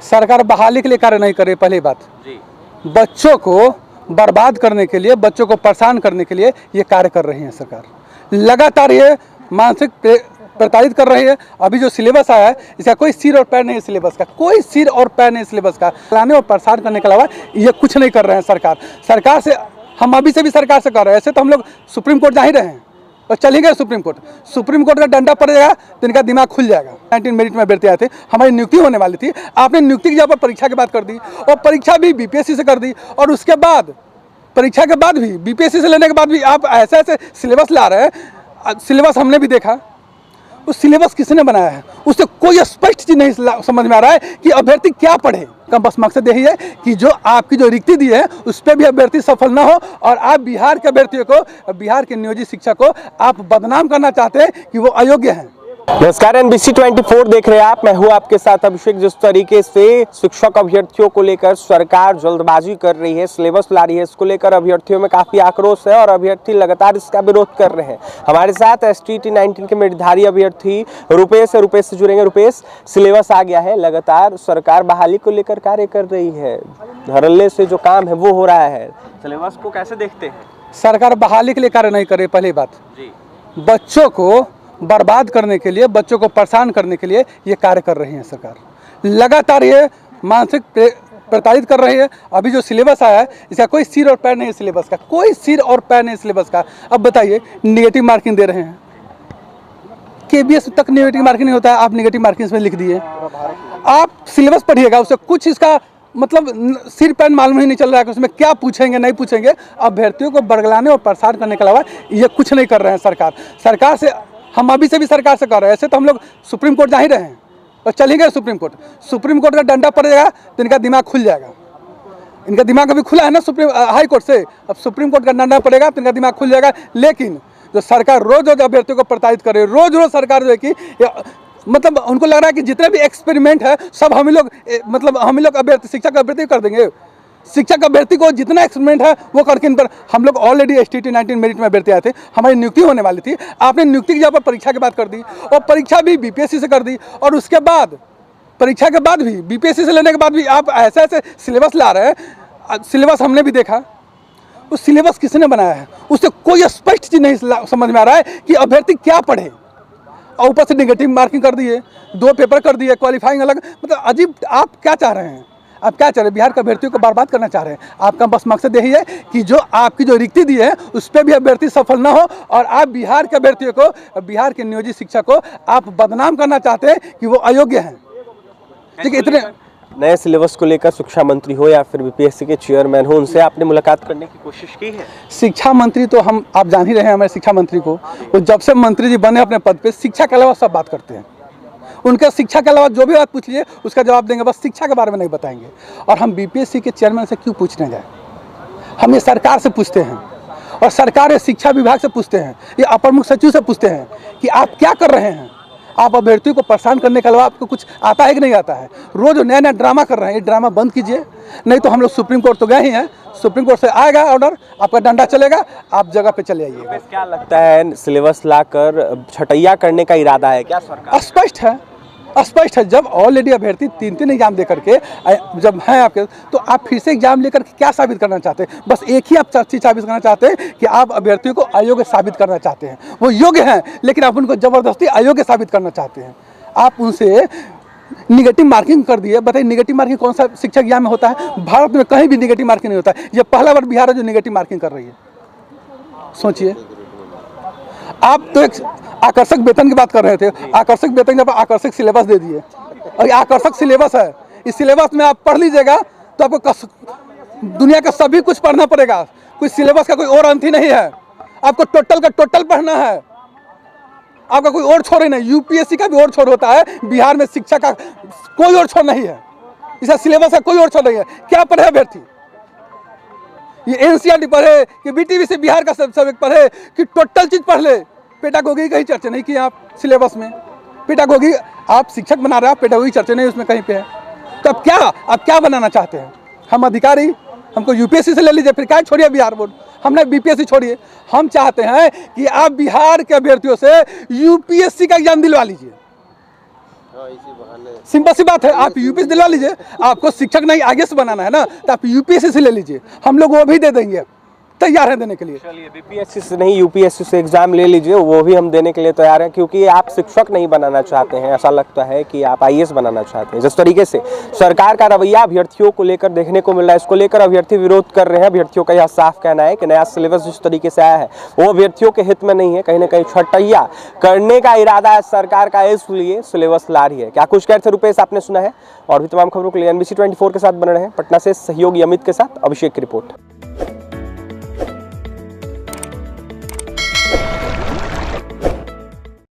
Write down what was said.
सरकार बहाली के लिए कार्य नहीं करे। पहली बात जी, बच्चों को बर्बाद करने के लिए, बच्चों को परेशान करने के लिए ये कार्य कर रही है सरकार। लगातार ये मानसिक प्रताड़ित कर रही है। अभी जो सिलेबस आया है इसका कोई सिर और पैर नहीं है, सिलेबस का कोई सिर और पैर नहीं सिलेबस का। लाने और परेशान करने के अलावा ये कुछ नहीं कर रहे हैं सरकार से। हम अभी से भी सरकार से कर रहे हैं। ऐसे तो हम लोग सुप्रीम कोर्ट जा ही रहे हैं और चले गए सुप्रीम कोर्ट का डंडा पड़ जाएगा तो इनका दिमाग खुल जाएगा। 19 मेरिट में अभ्यर्थी आए थे, हमारी नियुक्ति होने वाली थी, आपने नियुक्ति की जगह पर परीक्षा के बाद कर दी और परीक्षा भी बीपीएससी से कर दी। और उसके बाद परीक्षा के बाद भी बीपीएससी से लेने के बाद भी आप ऐसे ऐसे सिलेबस ला रहे हैं। सिलेबस हमने भी देखा, उस सिलेबस किसने बनाया है उससे कोई स्पष्ट चीज नहीं समझ में आ रहा है कि अभ्यर्थी क्या पढ़े। का बस मकसद यही है कि जो आपकी जो रिक्ति दी है उस पर भी अभ्यर्थी सफल ना हो और आप बिहार के अभ्यर्थियों को, बिहार के नियोजित शिक्षक को आप बदनाम करना चाहते हैं कि वो अयोग्य हैं। नमस्कार, NBC 24 देख रहे हैं आप। मैं हूं आपके साथ अभिषेक। जिस तरीके से शिक्षक अभ्यर्थियों को लेकर सरकार जल्दबाजी कर रही है, सिलेबस ला रही है, इसको लेकर अभ्यर्थियों में काफी आक्रोश है और अभ्यर्थी लगातार इसका विरोध कर रहे हैं। हमारे साथ STT 19 के मेधावी अभ्यर्थी रुपेश से जुड़ेंगे। रुपेश, सिलेबस आ गया है, लगातार सरकार बहाली को लेकर कार्य कर रही है, धड़ल्ले से जो काम है वो हो रहा है, सिलेबस को कैसे देखते हैं? सरकार बहाली के लिए कार्य नहीं करे। पहली बात जी, बच्चों को बर्बाद करने के लिए, बच्चों को परेशान करने के लिए ये कार्य कर रही है सरकार। लगातार ये मानसिक प्रताड़ित कर रही है। अभी जो सिलेबस आया है इसका कोई सिर और पैर नहीं है, सिलेबस का कोई सिर और पैर नहीं सिलेबस का। अब बताइए, नेगेटिव मार्किंग दे रहे हैं, KBS तक नेगेटिव मार्किंग नहीं होता है, आप नेगेटिव मार्किंग इसमें लिख दिए। आप सिलेबस पढ़िएगा, उससे कुछ इसका मतलब सिर पैर मालूम ही नहीं चल रहा है कि उसमें क्या पूछेंगे नहीं पूछेंगे। अभ्यर्थियों को बरगलाने और परेशान करने के अलावा ये कुछ नहीं कर रहे हैं सरकार से। हम अभी से भी सरकार से कर रहे हैं। ऐसे तो हम लोग सुप्रीम कोर्ट जा ही रहे हैं और चले गए सुप्रीम कोर्ट का डंडा पड़ जाएगा तो इनका दिमाग खुल जाएगा। इनका दिमाग अभी खुला है ना हाई कोर्ट से, अब सुप्रीम कोर्ट का डंडा पड़ेगा तो इनका दिमाग खुल जाएगा। लेकिन जो सरकार रोज अभ्यर्थियों को प्रताड़ित कर रही है, रोज सरकार जो है कि मतलब उनको लग रहा है कि जितने भी एक्सपेरिमेंट है सब हम ही लोग अभ्यर्थी, शिक्षक अभ्यर्थी कर देंगे। शिक्षक अभ्यर्थी को जितना एक्सपेरिमेंट है वो करके इन पर हम लोग ऑलरेडी STT 19 मेरिट में अभ्यर्थी आए थे, हमारी नियुक्ति होने वाली थी, आपने नियुक्ति की जगह पर परीक्षा के बाद कर दी और परीक्षा भी बीपीएससी से कर दी। और उसके बाद परीक्षा के बाद भी बीपीएससी से लेने के बाद भी आप ऐसे ऐसे सिलेबस ला रहे हैं। सिलेबस हमने भी देखा, उस सिलेबस किसने बनाया है उससे कोई स्पष्ट चीज नहीं समझ में आ रहा है कि अभ्यर्थी क्या पढ़े। और ऊपर से नेगेटिव मार्किंग कर दिए, 2 पेपर कर दिए, क्वालिफाइंग अलग, मतलब अजीब। आप क्या चाह रहे हैं? आप क्या चाह रहे हैं? बिहार के अभ्यर्थियों को बर्बाद करना चाह रहे हैं। आपका बस मकसद यही है कि जो आपकी जो रिक्ति दी है उस पर भी अभ्यर्थी सफल ना हो और आप बिहार के अभ्यर्थियों को, बिहार के नियोजित शिक्षक को आप बदनाम करना चाहते हैं कि वो अयोग्य हैं। ठीक है, इतने नए सिलेबस को लेकर शिक्षा मंत्री हो या फिर BPSC के चेयरमैन हो, उनसे आपने मुलाकात करने की कोशिश की है? शिक्षा मंत्री तो आप जान ही रहे हैं, हमारे शिक्षा मंत्री को, वो जब से मंत्री जी बने अपने पद पे शिक्षा के अलावा सब बात करते हैं। उनके शिक्षा के अलावा जो भी बात पूछ लीजिए उसका जवाब देंगे, बस शिक्षा के बारे में नहीं बताएंगे। और हम BPSC के चेयरमैन से क्यों पूछने जाए? हम ये सरकार से पूछते हैं और सरकार शिक्षा विभाग से पूछते हैं, ये अपर मुख्य सचिव से पूछते हैं कि आप क्या कर रहे हैं। आप अभ्यर्थियों को परेशान करने के अलावा आपको कुछ आता है कि नहीं आता है? रोज नया नया ड्रामा कर रहे हैं, ये ड्रामा बंद कीजिए, नहीं तो हम लोग सुप्रीम कोर्ट तो गए ही हैं। सुप्रीम कोर्ट से आएगा ऑर्डर, आपका डंडा चलेगा, आप जगह पे चले आइएगा। क्या लगता है, सिलेबस लाकर छटैया करने का इरादा है क्या सरकार? स्पष्ट है। जब ऑलरेडी अभ्यर्थी 3 एग्जाम दे करके जब हैं आपके, तो आप फिर से एग्जाम लेकर के क्या साबित करना चाहते हैं? बस एक ही आप चीज साबित करना चाहते हैं कि आप अभ्यर्थियों को अयोग्य साबित करना चाहते हैं। वो योग्य हैं लेकिन आप उनको जबरदस्ती अयोग्य साबित करना चाहते हैं। आप उनसे निगेटिव मार्किंग कर दिए। बताइए, निगेटिव मार्किंग कौन सा शिक्षक एग्जाम में होता है? भारत में कहीं भी निगेटिव मार्किंग नहीं होता है। ये पहला बार बिहार है जो निगेटिव मार्किंग कर रही है। सोचिए, आप तो एक आकर्षक वेतन की बात कर रहे थे। आकर्षक वेतन जब आकर्षक सिलेबस दे दिए, और ये आकर्षक सिलेबस है, इस सिलेबस में आप पढ़ लीजिएगा तो आपको दुनिया का सभी कुछ पढ़ना पड़ेगा। कोई सिलेबस का कोई और अंत ही नहीं है, आपको टोटल का टोटल पढ़ना है, आपका कोई और छोर ही नहीं। UPSC का भी और छोर होता है, बिहार में शिक्षा का कोई और छोर नहीं है, इसका सिलेबस का कोई और छोर नहीं है। क्या पढ़े अभ्यर्थी? ये NCERT पढ़े कि BTV बिहार का सब पढ़े कि टोटल चीज पढ़ ले? पेडागोगी कहीं चर्चा नहीं की आप सिलेबस में। पेडागोगी आप शिक्षक बना रहे हैं, आप पेडागोगी चर्चा नहीं उसमें कहीं पे है। तो आप क्या बनाना चाहते हैं? हम अधिकारी, हमको UPSC से ले लीजिए, फिर क्या छोड़िए बिहार बोर्ड, हमने BPSC छोड़िए। हम चाहते हैं कि आप बिहार के अभ्यर्थियों से UPSC का एग्जाम दिलवा लीजिए। सिंपल सी बात है। आप यूपीएससी दिला लीजिए, आपको शिक्षक नहीं आगे से बनाना है ना, तो आप यूपीएससी से ले लीजिए, हम लोग वो भी दे देंगे, तैयार है देने के लिए। चलिए, बीपीएससी से नहीं यूपीएससी से एग्जाम ले लीजिए, वो भी हम देने के लिए तैयार हैं, क्योंकि आप शिक्षक नहीं बनाना चाहते हैं। ऐसा लगता है कि आप आईएएस बनाना चाहते हैं। जिस तरीके से सरकार का रवैया अभ्यर्थियों को लेकर देखने को मिल रहा है, इसको लेकर अभ्यर्थी विरोध कर रहे हैं। अभ्यर्थियों का यह साफ कहना है कि नया सिलेबस जिस तरीके से आया है वो अभ्यर्थियों के हित में नहीं है, कहीं ना कहीं छटैया करने का इरादा है सरकार का, इसलिए सिलेबस ला रही है। क्या कुछ कह रहे थे रुपेश, आपने सुना है। और भी तमाम खबरों के लिए NBC 24 के साथ बने रहे। पटना से सहयोगी अमित के साथ अभिषेक की रिपोर्ट।